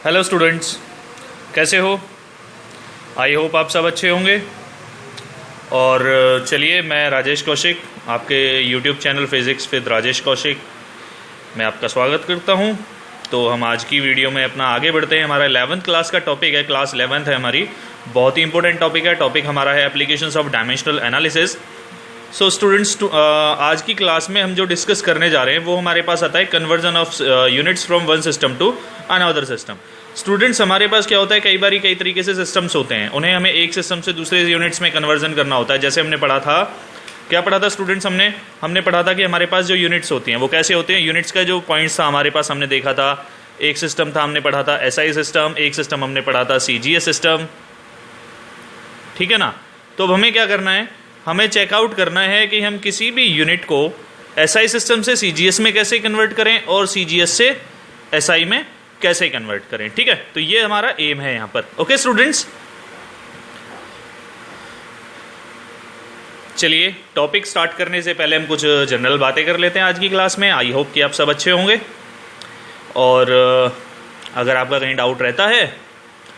Hello students, कैसे हो? I hope आप सब अच्छे होंगे। और चलिए, मैं राजेश कौशिक, आपके YouTube channel physics with Rajesh Kaushik मैं आपका स्वागत करता हूं। तो हम आज की वीडियो में अपना आगे बढ़ते हैं। हमारा 11th क्लास का टॉपिक है, क्लास 11th है हमारी, बहुत ही इंपॉर्टेंट टॉपिक है। टॉपिक हमारा है applications of dimensional analysis. So students, आज की क्लास में हम जो डिस्कस करने जा रहे हैं वो हमारे पास आता है conversion of units from one system to another system. Students, हमारे पास क्या होता है, कई बार कई तरीके से सिस्टम्स होते हैं, उन्हें हमें एक सिस्टम से दूसरे यूनिट्स में कन्वर्जन करना होता है। जैसे हमने पढ़ा था, क्या पढ़ा था स्टूडेंट्स? हमने पढ़ा था कि हमारे पास जो यूनिट्स होती हैं वो कैसे होते हैं। यूनिट्स का जो पॉइंट्स था हमारे पास, हमने देखा था एक सिस्टम था, हमने पढ़ा था एसआई सिस्टम, एक सिस्टम हमने पढ़ा था सीजीएस सिस्टम, ठीक है ना। तो अब हमें क्या करना है, हमें चेकआउट करना है कि हम किसी भी यूनिट को एसआई सिस्टम से सीजीएस में कैसे कन्वर्ट करें और सीजीएस से एसआई में कैसे कन्वर्ट करें, ठीक है। तो ये हमारा एम है यहाँ पर। ओके स्टूडेंट्स, चलिए टॉपिक स्टार्ट करने से पहले हम कुछ जनरल बातें कर लेते हैं आज की क्लास में। आई होप कि आप सब अच्छे होंगे। और अगर आपका कहीं डाउट रहता है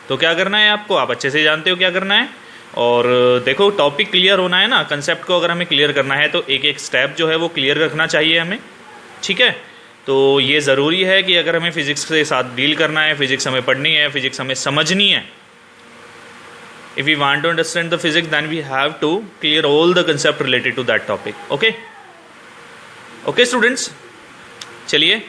तो क्या करना है आपको, आप अच्छे से जानते हो क्या करना है। और देखो, टॉपिक क्लियर होना है ना, कंसेप्ट को अगर हमें क्लियर करना है तो एक एक स्टेप जो है वो क्लियर रखना चाहिए हमें, ठीक है। तो ये ज़रूरी है कि अगर हमें फिज़िक्स के साथ डील करना है, फिज़िक्स हमें पढ़नी है, फिज़िक्स हमें समझनी है, if we want to understand the physics then we have to clear all the concept related to that topic. Okay students, चलिए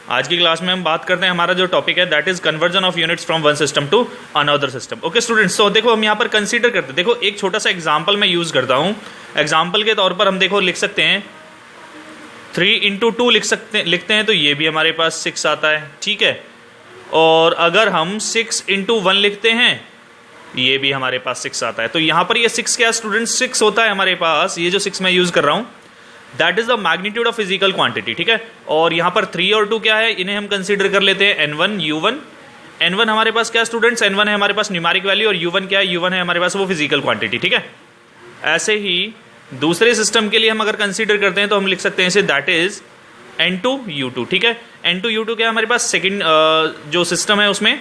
आज की क्लास में हम बात करते हैं। हमारा जो टॉपिक है that is conversion of units from one system to another system. Okay students, तो देखो हम यहाँ पर कंसीडर करते हैं, देखो एक छोटा सा एग्जांपल मैं यूज करता हूँ। एग्जांपल के तौर पर हम देखो लिख सकते हैं 3 into 2 लिखते हैं तो ये भी हमारे पास 6 आता है, ठीक है। और अगर हम 6 into 1 लिखते हैं ये भी हमारे पास 6 आता है। तो यहाँ पर ये 6 क्या स्टूडेंट्स, 6 होता है हमारे पास। ये जो 6 मैं यूज कर रहा हूँ that is the magnitude of physical quantity, ठीक है। और यहाँ पर 3 और 2 क्या है, इन्हें हम कंसीडर कर लेते हैं n1 u1। n1 हमारे पास क्या स्टूडेंट्स, n1 है हमारे पास न्यूमेरिक वैल्यू, और u1 क्या है, u1 है हमारे पास वो फिजिकल क्वांटिटी, ठीक है। ऐसे ही दूसरे सिस्टम के लिए हम अगर कंसीडर करते हैं तो हम लिख सकते हैं इसे दैट इज n2 u2, ठीक है। n2 u2 क्या है हमारे पास, सेकेंड जो सिस्टम है उसमें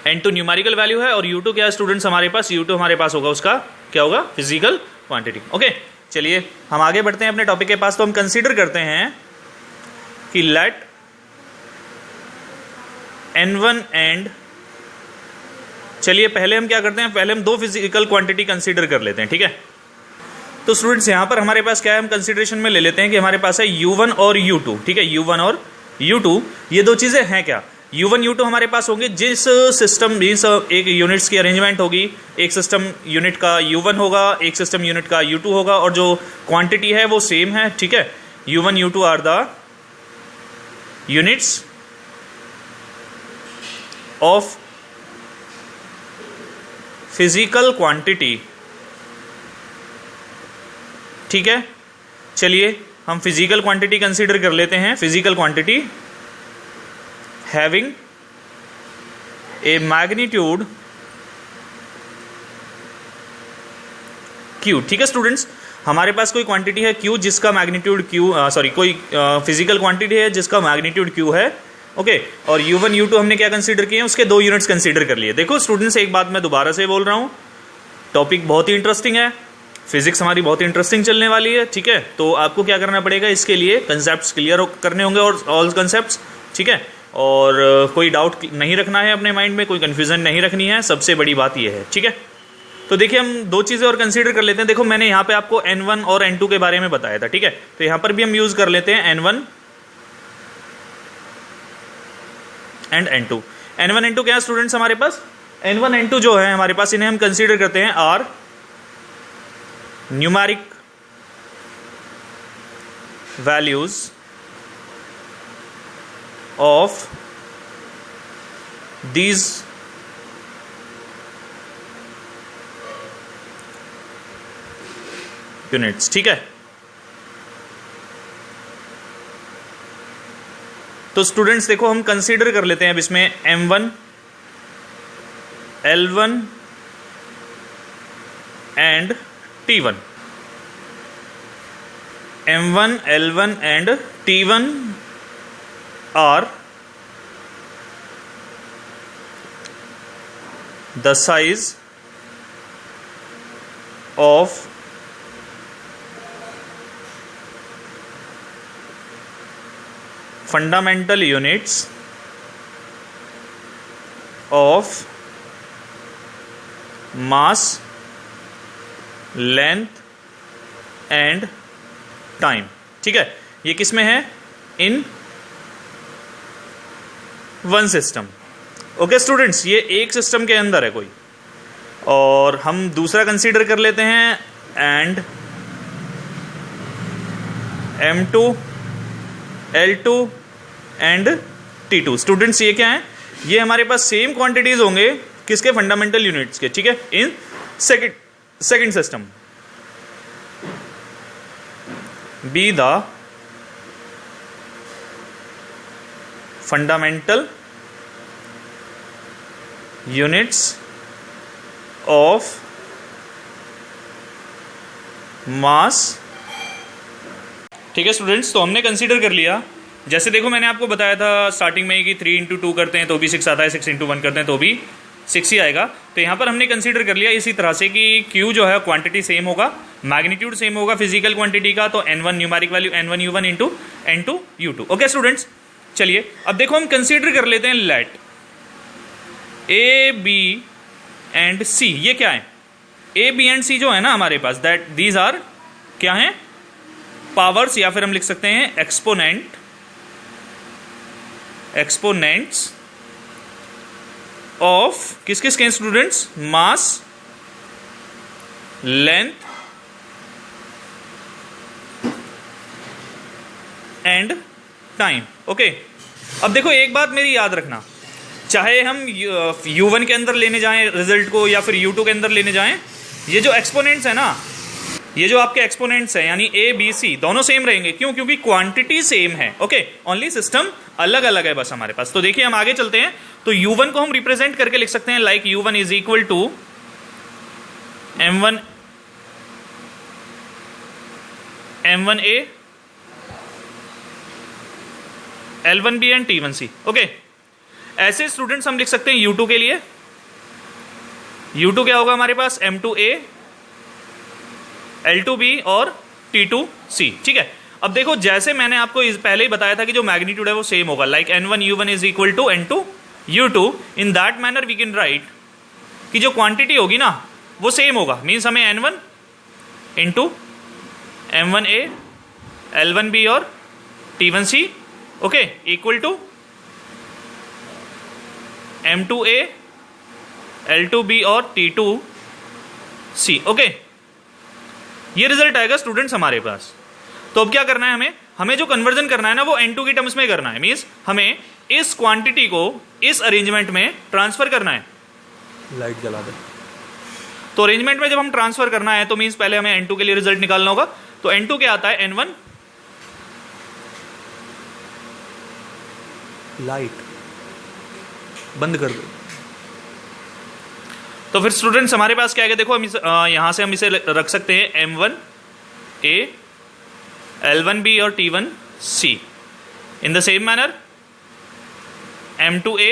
n2 न्यूमेरिकल वैल्यू है, और u2 क्या है स्टूडेंट्स हमारे पास, u2 हमारे पास होगा उसका क्या होगा, फिजिकल क्वांटिटी। ओके, चलिए हम आगे बढ़ते हैं अपने टॉपिक के पास। तो हम कंसीडर करते हैं कि लेट n1 एंड, चलिए पहले हम क्या करते हैं, पहले हम 2 फिजिकल क्वांटिटी कंसीडर कर लेते हैं, ठीक है। तो स्टूडेंट्स यहाँ पर हमारे पास क्या है, हम कंसीडरेशन में ले लेते हैं कि हमारे पास है u1 और u2, ठीक है। u1 और u2 ये 2 चीजें हैं क्या, u1 u2 हमारे पास होंगे जिस सिस्टम, जिस एक यूनिट्स की अरेंजमेंट होगी, एक सिस्टम यूनिट का u1 होगा, एक सिस्टम यूनिट का u2 होगा, और जो क्वांटिटी है वो सेम है, ठीक है। u1 u2 are the units of physical quantity, ठीक है। चलिए हम फिजिकल क्वांटिटी कंसीडर कर लेते हैं। Physical quantity having a magnitude q, ठीक है स्टूडेंट्स। हमारे पास कोई क्वांटिटी है q जिसका मैग्नीट्यूड q, कोई फिजिकल क्वांटिटी है जिसका मैग्नीट्यूड q है, ओके। और u1 u2 हमने क्या कंसीडर किए हैं, उसके 2 यूनिट्स कंसीडर कर लिए। देखो स्टूडेंट्स, एक बात मैं दोबारा से बोल रहा हूं, टॉपिक बहुत ही इंटरेस्टिंग है, फिजिक्स हमारी बहुत ही इंटरेस्टिंग चलने वाली है, ठीक है। तो आपको क्या करना पड़ेगा, इसके लिए कंसेप्ट क्लियर करने होंगे, और ऑल कंसेप्ट, ठीक है। और कोई डाउट नहीं रखना है अपने माइंड में, कोई कंफ्यूजन नहीं रखनी है, सबसे बड़ी बात यह है, ठीक है। तो देखिए हम 2 चीज़ें और कंसीडर कर लेते हैं। देखो मैंने यहाँ पे आपको n1 और n2 के बारे में बताया था, ठीक है। तो यहाँ पर भी हम यूज कर लेते हैं n1 and n2। n1 n2 क्या है स्टूडेंट्स हमारे पास, n1 n2 जो है हमारे पास, इन्हें हम कंसीडर करते हैं are numeric values of these units, ठीक है। तो स्टूडेंट्स देखो हम कंसीडर कर लेते हैं अब इसमें m1 l1 and t1, m1 l1 and t1 are the size of fundamental units of mass, length and time. ठीक है, ये किस में है? In one system. Okay students, ये एक सिस्टम के अंदर है कोई, और हम दूसरा कंसीडर कर लेते हैं and M2 L2 and T2। Students ये क्या है? ये हमारे पास सेम क्वांटिटीज होंगे किसके? फंडामेंटल यूनिट्स के। ठीक है, in second system. Be the fundamental units of mass. ठीक है स्टूडेंट्स, तो हमने कंसीडर कर लिया, जैसे देखो मैंने आपको बताया था स्टार्टिंग में कि 3 इंटू 2 करते हैं तो भी 6 आता है, 6 इंटू 1 करते हैं तो भी 6 ही आएगा। तो यहाँ पर हमने कंसीडर कर लिया इसी तरह से कि Q जो है क्वांटिटी सेम होगा, मैग्नीट्यूड सेम होगा फिजिकल क्वांटिटी का, तो N1 numeric value N1 U1 into N2 U2। Okay students, चलिए अब देखो हम कंसीडर कर लेते हैं let A, B and C। ये क्या है? A, B एंड C जो है ना हमारे पास, दैट दीज आर क्या है? पावर्स, या फिर हम लिख सकते हैं एक्सपोनेंट्स ऑफ किस किस के students? Mass, length and time. Okay, अब देखो एक बात मेरी याद रखना, चाहे हम U1 के अंदर लेने जाएं रिजल्ट को या फिर U2 के अंदर लेने जाएं, ये जो एक्सपोनेंट्स है ना, ये जो आपके एक्सपोनेंट्स हैं यानी A, B, C दोनों सेम रहेंगे। क्यों? क्योंकि क्वांटिटी सेम है। ओके, ओनली सिस्टम अलग अलग है बस हमारे पास। तो देखिए हम आगे चलते हैं, तो U1 को हम रिप्रेजेंट करके लिख सकते हैं like U1 is equal to M1A L1B and T1C। Okay, ऐसे स्टूडेंट्स हम लिख सकते हैं U2 के लिए। U2 क्या होगा हमारे पास? M2A L2B और T2C। ठीक है, अब देखो जैसे मैंने आपको पहले ही बताया था कि जो मैग्नीट्यूड है वो सेम होगा, like N1 U1 is equal to N2 U2। In that manner we can write कि जो क्वांटिटी होगी ना वो सेम होगा, मीन्स हमें N1 इंटू M1A L1B और T1C okay equal to M2A L2B और T2C। ओके, ये रिजल्ट आएगा स्टूडेंट्स हमारे पास। तो अब क्या करना है हमें जो कन्वर्जन करना है ना वो N2 की टर्म्स में करना है, मीन्स हमें इस क्वांटिटी को इस अरेंजमेंट में ट्रांसफर करना है। लाइट जला दे। तो अरेंजमेंट में जब हम ट्रांसफर करना है तो मीन्स पहले हमें N2 के लिए रिजल्ट निकालना होगा। तो N2 क्या आता है? N1 लाइट बंद कर दो। तो फिर स्टूडेंट्स हमारे पास क्या है? देखो हम यहां से हम इसे रख सकते हैं M1A L1B और T1C in the same manner M2A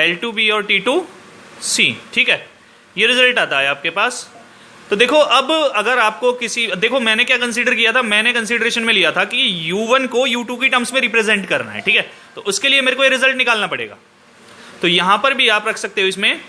L2B और T2C। ठीक है, ये रिजल्ट आता है आपके पास। तो देखो अब अगर आपको देखो मैंने क्या कंसीडर किया था, मैंने कंसीडरेशन में लिया था कि U1 को U2 की टर्म्स में रिप्रेजेंट करना है। ठीक है, तो उसके लिए मेरे को ये रिजल्ट निकालना पड़ेगा। तो यहां पर भी आप रख सकते हो, इसमें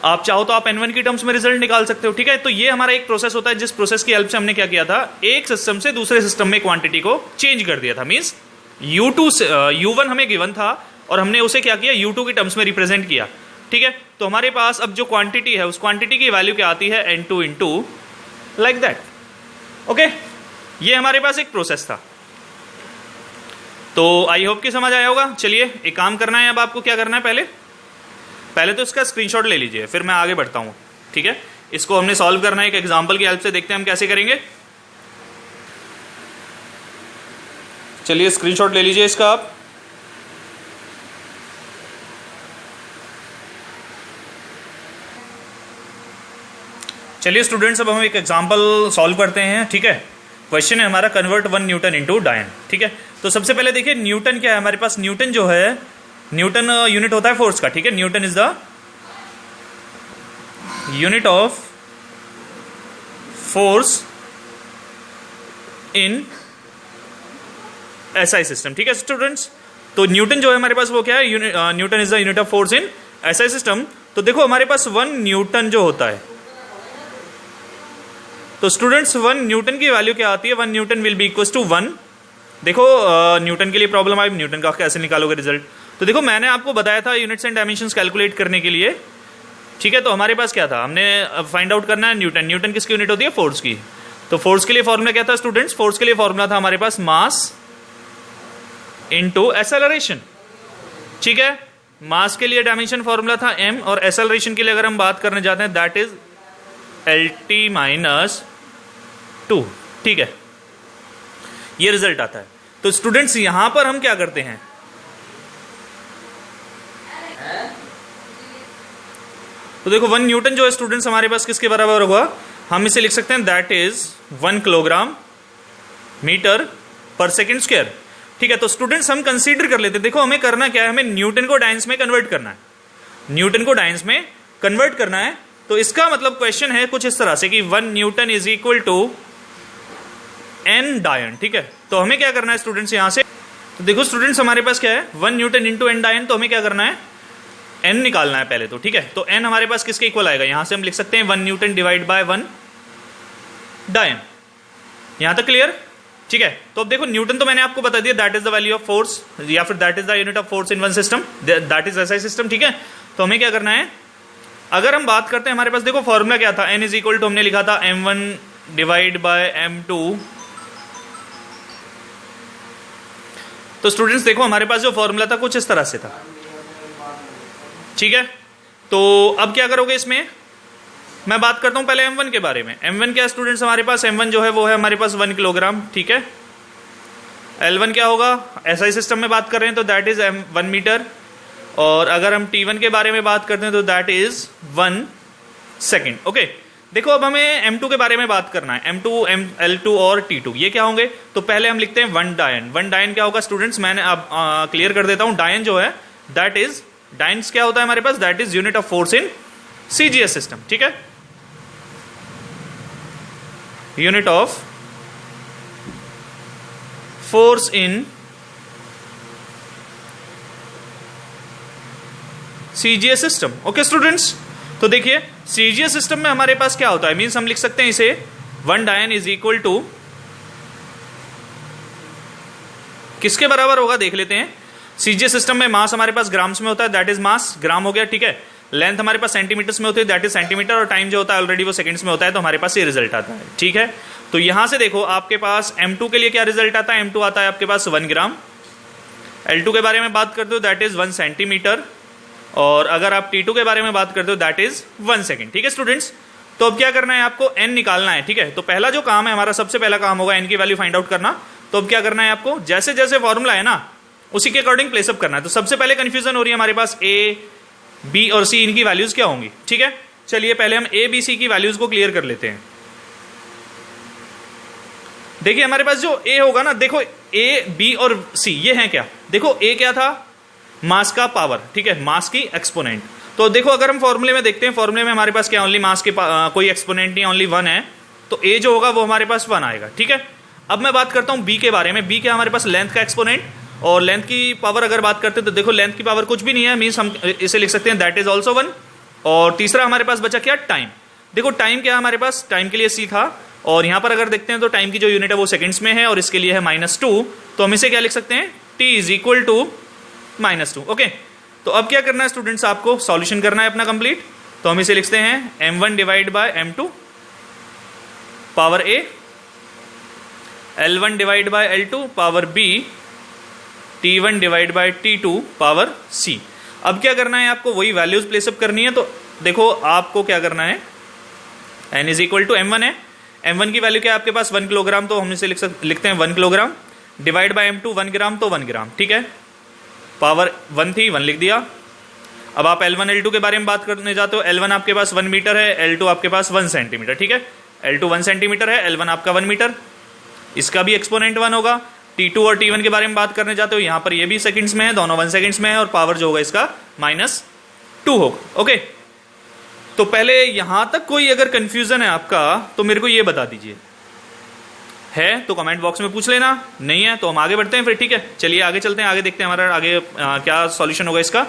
आप चाहो तो आप N1 की टर्म्स में रिजल्ट निकाल सकते हो। ठीक है, तो ये हमारा एक प्रोसेस होता है जिस प्रोसेस की हेल्प से हमने क्या किया था, एक सिस्टम से दूसरे सिस्टम में क्वांटिटी को चेंज कर दिया था। मींस U1 हमें गिवन था और हमने उसे क्या किया, U2 की टर्म्स में रिप्रेजेंट किया। ठीक है, तो हमारे पास अब जो क्वांटिटी है उस क्वांटिटी की वैल्यू क्या आती है, N2 into like that. Okay, ये हमारे पास एक प्रोसेस था। तो आई होप कि समझ आया होगा। चलिए एक काम करना है, अब आपको क्या करना है, पहले तो इसका स्क्रीनशॉट ले लीजिए, फिर मैं आगे बढ़ता हूं। ठीक है, इसको हमने सॉल्व करना है एक एग्जांपल की हेल्प से, देखते हैं हम कैसे करेंगे। चलिए स्क्रीनशॉट ले लीजिए इसका आप। चलिए स्टूडेंट्स अब हम एक एग्जांपल सॉल्व करते हैं। ठीक है, क्वेश्चन है हमारा कन्वर्ट 1 न्यूटन इनटू डायन। ठीक है, तो सबसे पहले देखिए न्यूटन क्या है हमारे पास। न्यूटन जो है न्यूटन यूनिट होता है फोर्स का, ठीक है। Newton is the unit of force in SI system, ठीक है स्टूडेंट्स। तो न्यूटन जो है हमारे पास वो क्या है, Newton is the unit of force in SI system. तो देखो हमारे पास 1 न्यूटन जो होता है, तो स्टूडेंट्स 1 न्यूटन की वैल्यू क्या आती है, 1 newton will be equal to 1। देखो न्यूटन के लिए प्रॉब्लम आई, न्यूटन का कैसे निकालोगे रिजल्ट। तो देखो मैंने आपको बताया था यूनिट्स एंड डायमेंशंस कैलकुलेट करने के लिए, ठीक है। तो हमारे पास क्या था, हमने फाइंड आउट करना है न्यूटन। न्यूटन किसकी यूनिट होती है, फोर्स की। तो फोर्स के लिए फॉर्मूला क्या था स्टूडेंट्स, फोर्स के लिए फॉर्मूला था हमारे पास मास इनटू एक्सेलरेशन, ठीक है। मास के लिए डायमेंशन फॉर्मूला था m, और एक्सेलरेशन के लिए अगर हम बात करने जाते हैं दैट इज LT-2, ठीक है। ये रिजल्ट आता है। तो स्टूडेंट्स यहां पर हम क्या करते हैं, तो देखो 1 न्यूटन जो है स्टूडेंट्स हमारे पास किसके बराबर होगा, हम इसे लिख सकते हैं दैट इज 1 किलोग्राम मीटर पर सेकेंड स्क्वायर, ठीक है। तो स्टूडेंट्स हम कंसीडर कर लेते हैं, देखो हमें करना क्या है, हमें न्यूटन को डायंस में कन्वर्ट करना है, न्यूटन को डायंस में कन्वर्ट करना है। तो इसका मतलब क्वेश्चन है कुछ इस तरह से कि 1 newton is equal to n dyne, ठीक है। तो हमें क्या करना है स्टूडेंट्स यहां से, तो देखो स्टूडेंट्स हमारे पास क्या है 1 न्यूटन इंटू n डायन, तो हमें क्या करना है n निकालना है पहले तो, ठीक है। तो n हमारे पास किसके इक्वल आएगा, यहां से हम लिख सकते हैं 1 न्यूटन डिवाइड बाय 1 डायन। यहां तक क्लियर, ठीक है। तो अब देखो न्यूटन तो मैंने आपको बता दिया that is the value of force, या फिर that is the unit of force in one system, that is SI system, ठीक है। तो हमें क्या करना है, अगर हम बात करते हैं हमारे पास देखो फॉर्मूला क्या था, n इज इक्वल टू हमने लिखा था m1 डिवाइड बाय m2। तो स्टूडेंट्स देखो हमारे पास जो फॉर्मूला था कुछ इस तरह से था, ठीक है। तो अब क्या करोगे इसमें, मैं बात करता हूं पहले m1 के बारे में। m1 क्या स्टूडेंट्स हमारे पास, m1 जो है वो है हमारे पास 1 किलोग्राम, ठीक है। L1 क्या होगा, एसआई सिस्टम में बात कर रहे हैं तो दैट इज 1 मीटर, और अगर हम T1 के बारे में बात करते हैं तो दैट इज 1 सेकेंड, ओके। देखो अब हमें m2 के बारे में बात करना है, m2, L2 और T2 ये क्या होंगे। तो पहले हम लिखते हैं 1 डायन। 1 डायन क्या होगा स्टूडेंट्स, मैंने अब क्लियर कर देता हूं। डायन जो है दैट इज, डायन्स क्या होता है हमारे पास, that is unit of force in CGS system, ठीक है। Unit of force in CGS system, okay students. तो देखिए CGS सिस्टम में हमारे पास क्या होता है, मीन्स हम लिख सकते हैं इसे 1 डायन इज इक्वल टू किसके बराबर होगा देख लेते हैं। CGS सिस्टम में मास हमारे पास ग्राम्स में होता है, दैट इज मास, ग्राम हो गया, ठीक है। लेंथ हमारे पास सेंटीमीटर्स में होती है, दैट इज सेंटीमीटर, और टाइम जो होता है ऑलरेडी वो सेकंड्स में होता है, तो हमारे पास ये रिजल्ट आता है, ठीक है। तो यहां से देखो आपके पास m2 के लिए क्या रिजल्ट आता है, m2 आता है आपके पास 1 ग्राम। L2 के बारे में बात करते हो दैट इज 1 सेंटीमीटर, और अगर आप T2 के बारे में बात करते हो दैट इज 1 सेकेंड, ठीक है स्टूडेंट्स। तो अब क्या करना है, आपको n निकालना है, ठीक है। तो पहला जो काम है हमारा, सबसे पहला काम होगा n की वैल्यू फाइंड आउट करना। तो अब क्या करना है आपको, जैसे जैसे फॉर्मूला है ना उसी के अकॉर्डिंग प्लेसअप करना है। तो सबसे पहले कंफ्यूजन हो रही है हमारे पास a, b और c, इनकी वैल्यूज क्या होंगी, ठीक है। चलिए पहले हम a, b, c की वैल्यूज को क्लियर कर लेते हैं। देखिए हमारे पास जो a होगा ना, देखो a, b और c ये हैं क्या, देखो a क्या था, मास का पावर, ठीक है, मास की एक्सपोनेंट। तो देखो अगर हम फॉर्मूले में देखते हैं, फॉर्मूले में हमारे पास क्या, ओनली मास के कोई एक्सपोनेंट नहीं, ओनली 1 है, तो a जो होगा वो हमारे पास 1 आएगा, ठीक है। अब मैं बात करता हूं b के बारे में। b क्या हमारे पास, लेंथ का एक्सपोनेंट, और लेंथ की पावर अगर बात करते हैं तो देखो लेंथ की पावर कुछ भी नहीं है, मीन्स हम इसे लिख सकते हैं दैट इज ऑल्सो 1। और तीसरा हमारे पास बचा क्या, टाइम। देखो टाइम क्या है हमारे पास, टाइम के लिए c था, और यहां पर अगर देखते हैं तो टाइम की जो यूनिट है वो सेकंड्स में है, और इसके लिए है -2, तो हम इसे क्या लिख सकते हैं, t is equal to -2, okay. तो अब क्या करना है स्टूडेंट्स, आपको सॉल्यूशन करना है अपना कंप्लीट। तो हम इसे लिखते हैं m1 divide by m2 power a, L1 divide by L2 power b, T1 divide by T2 power c। अब क्या करना है आपको, वही वैल्यूज प्लेसअप करनी है। तो देखो आपको क्या करना है, n is equal to m1 है, m1 की वैल्यू क्या है आपके पास 1 किलोग्राम, तो हम इसे लिखते हैं 1 किलोग्राम डिवाइड बाय m2 1 ग्राम, तो 1 ग्राम, ठीक है। पावर 1 थी, 1 लिख दिया। अब आप L1 L2 के बारे में बात करने जाते हो, L1 आपके पास 1 मीटर है, L2 आपके पास 1 सेंटीमीटर, ठीक है। L2 1 सेंटीमीटर है, L1 आपका 1 मीटर, इसका भी एक्सपोनेंट 1 होगा। T2 और T1 के बारे में बात करने जाते हो, यहाँ पर ये भी सेकंड्स में है, दोनों 1 सेकंड्स में है, और पावर जो होगा इसका -2 होगा। ओके, तो पहले यहां तक कोई अगर कंफ्यूजन है आपका तो मेरे को ये बता दीजिए, है तो कमेंट बॉक्स में पूछ लेना, नहीं है तो हम आगे बढ़ते हैं फिर। ठीक है, चलिए आगे चलते हैं, आगे देखते हैं हमारा आगे क्या सॉल्यूशन होगा इसका।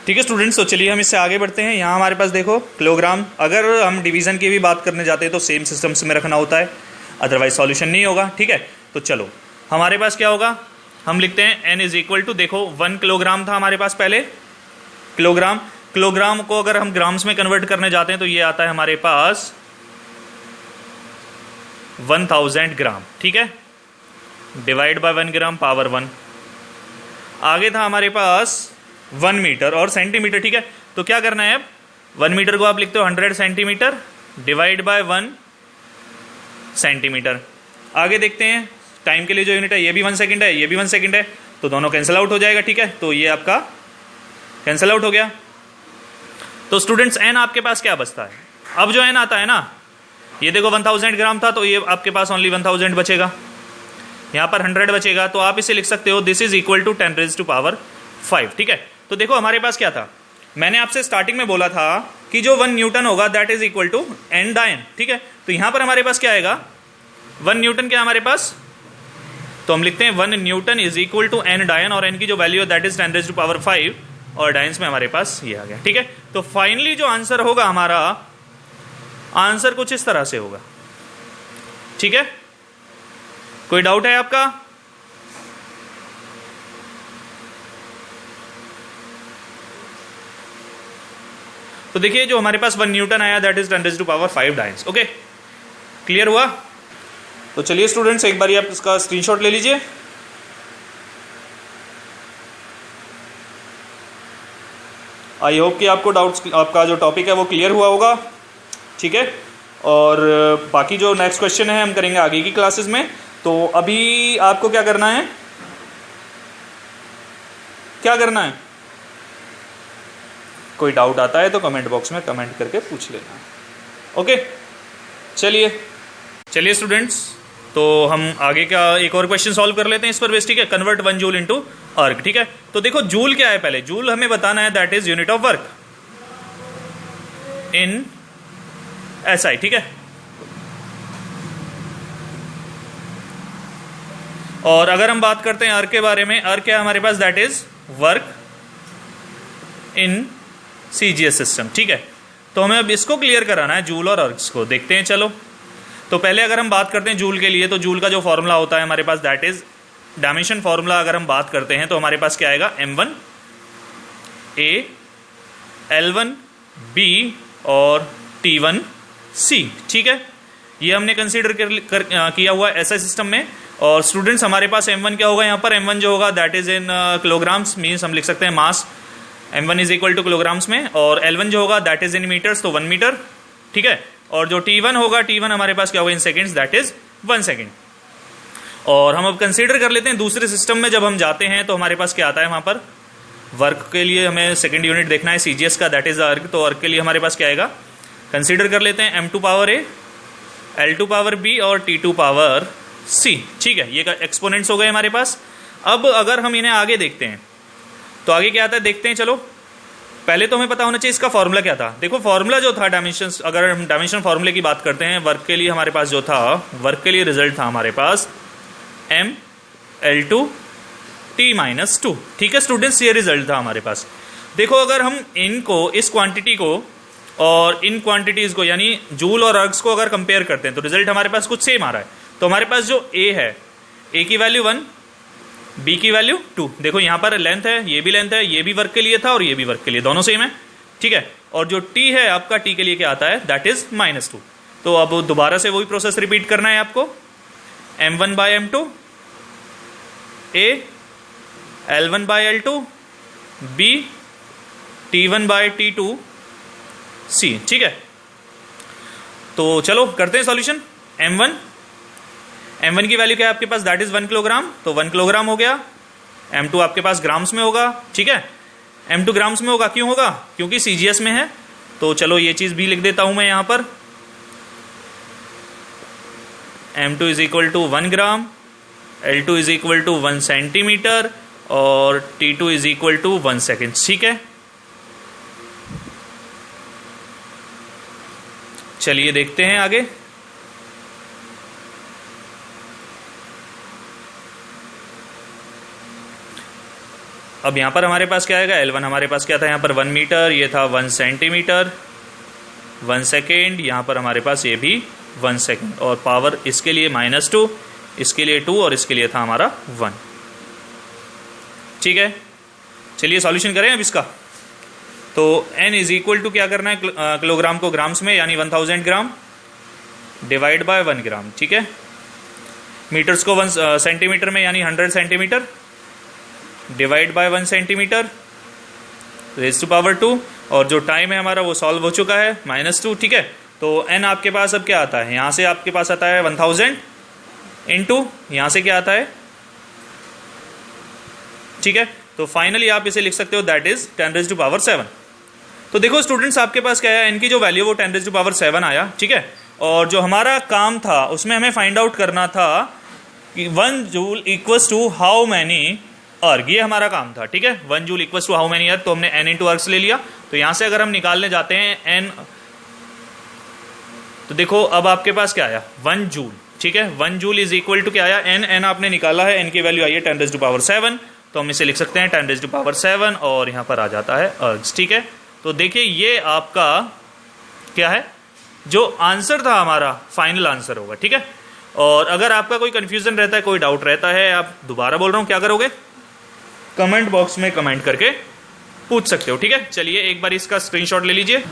ठीक है स्टूडेंट्स, तो चलिए हम इससे आगे बढ़ते हैं। यहाँ हमारे पास देखो किलोग्राम, अगर हम डिवीजन की भी बात करने जाते हैं तो सेम सिस्टम्स में रखना होता है, अदरवाइज सॉल्यूशन नहीं होगा। ठीक है, तो चलो हमारे पास क्या होगा, हम लिखते हैं n = देखो 1 किलोग्राम था हमारे पास पहले, किलोग्राम को अगर हम ग्राम्स में कन्वर्ट करने जाते हैं तो ये आता है हमारे पास 1000 ग्राम। ठीक है, डिवाइड बाय 1 ग्राम पावर 1। आगे था हमारे पास 1 मीटर और सेंटीमीटर। ठीक है, तो क्या करना है, अब 1 मीटर को आप लिखते हो 100 सेंटीमीटर डिवाइड बाय 1 सेंटीमीटर। आगे देखते हैं, टाइम के लिए जो यूनिट है ये भी 1 सेकंड है, ये भी 1 सेकंड है, तो दोनों कैंसिल आउट हो जाएगा। ठीक है, तो ये आपका कैंसिल आउट हो गया। तो स्टूडेंट्स n आपके पास क्या बचता है, अब जो n आता है ना, ये देखो 1000 ग्राम था तो ये आपके पास ओनली 1000 बचेगा, यहाँ पर 100 बचेगा, तो आप इसे लिख सकते हो दिस इज इक्वल टू 10⁵। ठीक है, तो देखो हमारे पास क्या था, मैंने आपसे स्टार्टिंग में बोला था कि जो 1 न्यूटन होगा that is equal to n dyne. ठीक है, तो यहाँ पर हमारे पास क्या आएगा, 1 न्यूटन क्या हमारे पास, तो हम लिखते हैं 1 newton is equal to n dyne, और n की जो वैल्यू है दैट इज 10⁵, और डायंस में हमारे पास ये आ गया। ठीक है, तो फाइनली जो आंसर होगा हमारा, आंसर कुछ इस तरह से होगा। ठीक है, कोई डाउट है आपका? तो देखिए जो हमारे पास 1 न्यूटन आया दैट इज 10⁵ डायंस। ओके, क्लियर हुआ? तो चलिए स्टूडेंट्स एक बार आप इसका स्क्रीनशॉट ले लीजिए। आई होप कि आपको डाउट्स, आपका जो टॉपिक है वो क्लियर हुआ होगा। ठीक है, और बाकी जो नेक्स्ट क्वेश्चन है हम करेंगे आगे की क्लासेस में। तो अभी आपको क्या करना है, क्या करना है, कोई डाउट आता है तो कमेंट बॉक्स में कमेंट करके पूछ लेना। ओके, चलिए स्टूडेंट्स, तो हम आगे का एक और क्वेश्चन सॉल्व कर लेते हैं इस पर बेस। ठीक है, कन्वर्ट 1 जूल इनटू अर्ग। ठीक है, तो देखो जूल क्या है, पहले जूल हमें बताना है, that is unit of work in SI। ठीक है, और अगर हम बात करते हैं अर्ग के बारे में, अर्ग क्या है हमारे पास, that is work in CGS system. ठीक है, तो हमें अब इसको क्लियर कराना है, जूल और अर्ग्स को देखते हैं। चलो, तो पहले अगर हम बात करते हैं जूल के लिए, तो जूल का जो फॉर्मूला होता है हमारे पास दैट इज डायमेंशन फॉर्मूला। अगर हम बात करते हैं तो हमारे पास क्या आएगा, M1A L1 B और T1C। ठीक है, ये हमने कंसीडर किया हुआ है SI सिस्टम में। और स्टूडेंट्स हमारे पास M1 क्या होगा, यहाँ पर M1 जो होगा that is in kilograms, means हम लिख सकते हैं मास, M1 is equal two kilograms में, और L1 जो होगा दैट इज इन मीटर्स, तो 1 मीटर। ठीक है, और जो T1 होगा, T1 हमारे पास क्या होगा in seconds, that is 1 second. और हम अब कंसीडर कर लेते हैं दूसरे सिस्टम में जब हम जाते हैं तो हमारे पास क्या आता है, वहाँ पर वर्क के लिए हमें सेकेंड यूनिट देखना है CGS का, दैट इज अर्ग। तो अर्ग के लिए हमारे पास क्या आएगा, कंसीडर कर लेते हैं M2 power A L2 power B और T2 पावर C। ठीक है, ये एक्सपोनेंट्स हो गए हमारे पास। अब अगर हम इन्हें आगे देखते हैं तो आगे क्या आता है देखते हैं। चलो, पहले तो हमें पता होना चाहिए इसका फॉर्मूला क्या था। देखो फॉर्मूला जो था डायमेंशन, अगर हम डायमेंशन फॉर्मूले की बात करते हैं वर्क के लिए, हमारे पास जो था वर्क के लिए रिजल्ट था हमारे पास M L2 T-2। ठीक है स्टूडेंट्स, ये रिजल्ट था हमारे पास। देखो अगर हम इनको, इस क्वांटिटी को और इन क्वांटिटीज को यानी जूल और अर्ग्स को अगर कंपेयर करते हैं तो रिजल्ट हमारे पास कुछ सेम आ रहा है। तो हमारे पास जो A है, A की वैल्यू 1, B की वैल्यू 2। देखो यहाँ पर लेंथ है, ये भी लेंथ है, ये भी वर्क के लिए था और ये भी वर्क के लिए, दोनों सेम है। ठीक है, और जो T है आपका, T के लिए क्या आता है, दैट इज -2। तो अब दोबारा से वही प्रोसेस रिपीट करना है आपको, M1 by M2 A L1 by L2 B T1 by T2 C। ठीक है, तो चलो करते हैं सॉल्यूशन। M1 की वैल्यू क्या है आपके पास, दैट इज 1 किलोग्राम, तो 1 किलोग्राम हो गया। M2 आपके पास ग्राम्स में होगा। ठीक है, M2 ग्राम्स में होगा, क्यों होगा, क्योंकि CGS में है। तो चलो ये चीज भी लिख देता हूं मैं यहां पर, M2 is equal to 1 gram L2 is equal to 1 centimetre और T2 is equal to 1 second. ठीक है, चलिए देखते हैं आगे। अब यहां पर हमारे पास क्या आएगा, L1 हमारे पास क्या था यहाँ पर 1 मीटर, ये था 1 सेंटीमीटर, 1 सेकेंड, यहाँ पर हमारे पास ये भी 1 सेकेंड, और पावर इसके लिए -2, इसके लिए 2 और इसके लिए था हमारा 1। ठीक है, चलिए सॉल्यूशन करें अब इसका। तो n इज इक्वल टू क्या करना है, किलोग्राम को ग्राम्स में, यानी 1000 ग्राम डिवाइड बाय 1 ग्राम। ठीक है, मीटर्स को 1 सेंटीमीटर में, यानी 100 centimetre divide by 1 centimetre raise to power 2, और जो टाइम है हमारा वो सॉल्व हो चुका है, -2। ठीक है, तो n आपके पास अब क्या आता है, यहाँ से आपके पास आता है 1000 इंटू यहाँ से क्या आता है। ठीक है, तो फाइनली आप इसे लिख सकते हो, दैट इज 10⁻⁷। तो देखो स्टूडेंट्स, आपके पास क्या है, n की जो वैल्यू वो 10⁻⁷ आया। ठीक है, और जो हमारा काम था उसमें हमें फाइंड आउट करना था कि 1 joule equals to how many erg, ये हमारा काम था। ठीक है, 1 joule equals to how many erg, तो हमने n इंटू अर्ग्स ले लिया। तो यहां से अगर हम निकालने जाते हैं n, तो देखो अब आपके पास क्या आया, 1 जूल। ठीक है, 1 जूल इज इक्वल टू क्या आया, n आपने निकाला है, n की वैल्यू आई है 10⁻⁷, तो हम इसे लिख सकते हैं 10⁻⁷, और यहाँ पर आ जाता है अर्ग्स। ठीक है, तो देखिए ये आपका क्या है, जो आंसर था हमारा फाइनल आंसर होगा। ठीक है, और अगर आपका कोई कंफ्यूजन रहता है, कोई डाउट रहता है, आप दोबारा बोल रहा हूँ, क्या करोगे, कमेंट बॉक्स में कमेंट करके पूछ सकते हो। ठीक है, चलिए एक बार इसका स्क्रीनशॉट ले लीजिए।